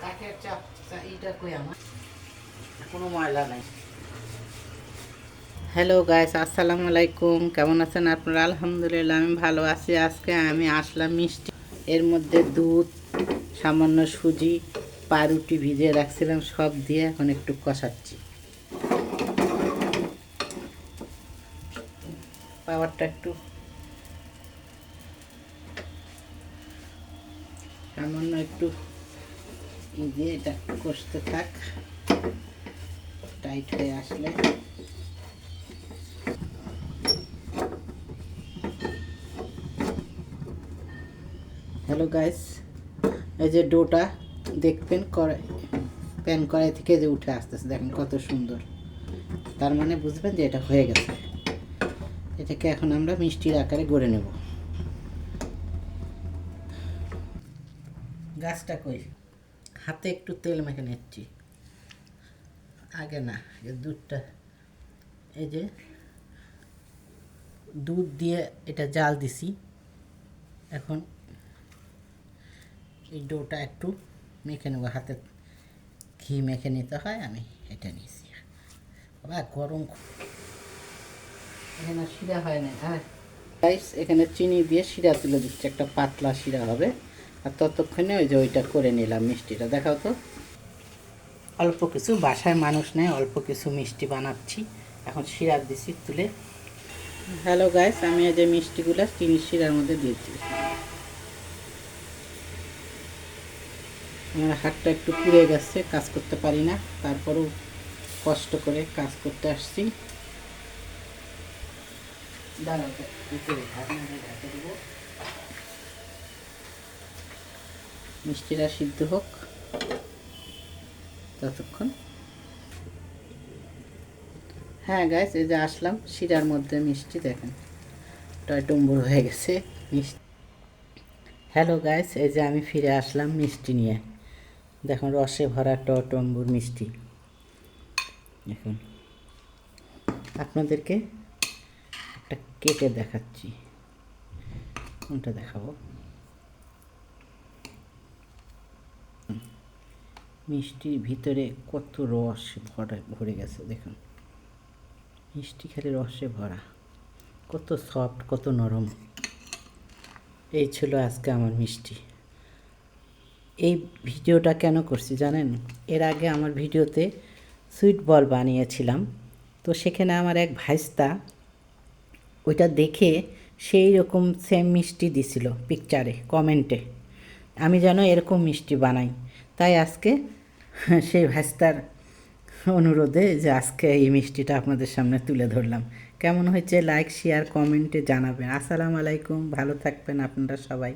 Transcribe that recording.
কাঠের চাপ এইটা কই আমার কোনো ময়লা নাই। হ্যালো গাইস, আসসালামু আলাইকুম। কেমন আছেন আপনারা? আলহামদুলিল্লাহ আমি ভালো আছি। আজকে আমি আসলাম মিষ্টি, এর মধ্যে দুধ, সামান্য সুজি, পাউরুটি ভিজিয়ে রাখছিলাম, সব দিয়ে এখন একটু কষাচ্ছি। পাওয়ারটা একটু সামান্য একটু দিয়ে এটা কষতে থাক, টাইট হয়ে আসলে। হ্যালো গাইস, এই যে ডোটা দেখবেন প্যান কড়াই থেকে যে উঠে আসতেছে, দেখেন কত সুন্দর। তার মানে বুঝবেন যে এটা হয়ে গেছে। এটাকে এখন আমরা মিষ্টির আকারে গড়ে নেব। গাছটা কই, হাতে একটু তেল মেখে নিচ্ছি। আগে না, দুধটা, এই যে দুধ দিয়ে এটা জাল দিছি। এখন এই ডোটা একটু মেখে নেবো, হাতে ঘি মেখে নিতে হয়, আমি এটা নিয়েছি। বাবা গরম, এখানে শিরা হয় না। হ্যাঁ রাইস, এখানে চিনি দিয়ে শিরা তুলে দিচ্ছে, একটা পাতলা শিরা হবে। আর ততক্ষণে ওই যে ওইটা করে নিলাম মিষ্টিটা। দেখাও তো। অল্প কিছু, বাসায় মানুষ নেই, অল্প কিছু মিষ্টি বানাচ্ছি। এখন শিরা দিছি তুলে। হ্যালো গাইস, আমি এই যে মিষ্টিগুলো চিনির শিরার মধ্যে দিয়েছি। আমার হাতটা একটু পুড়ে গেছে, কাজ করতে পারি না, তারপরেও কষ্ট করে কাজ করতে আসছি। মিষ্টিটা সিদ্ধ হোক ততক্ষণ। হ্যাঁ গাইস, এই যে আসলাম শিরার মধ্যে মিষ্টি, দেখেন টয়টম্বুর হয়ে গেছে মিষ্টি। হ্যালো গাইস, এই যে আমি ফিরে আসলাম মিষ্টি নিয়ে। দেখুন রসে ভরা টয়টম্বুর মিষ্টি। দেখুন আপনাদেরকে একটা কেটে দেখাচ্ছি। কোনটা দেখাবো? মিষ্টির ভিতরে কত রস ভরে গেছে, দেখুন মিষ্টি খেলে রসে ভরা, কত সফট, কত নরম। এই ছিল আজকে আমার মিষ্টি। এই ভিডিওটা কেন করছি জানেন? এর আগে আমার ভিডিওতে সুইট বল বানিয়েছিলাম, তো সেখানে আমার এক ভাইস্তা ওইটা দেখে সেই রকম সেম মিষ্টি দিছিল পিকচারে, কমেন্টে, আমি যেন এরকম মিষ্টি বানাই। তাই আজকে সেই ভাইস্তার অনুরোধে যে আজকে এই মিষ্টিটা আপনাদের সামনে তুলে ধরলাম। কেমন হয়েছে লাইক, শেয়ার, কমেন্টে জানাবেন। আসসালামু আলাইকুম, ভালো থাকবেন আপনারা সবাই।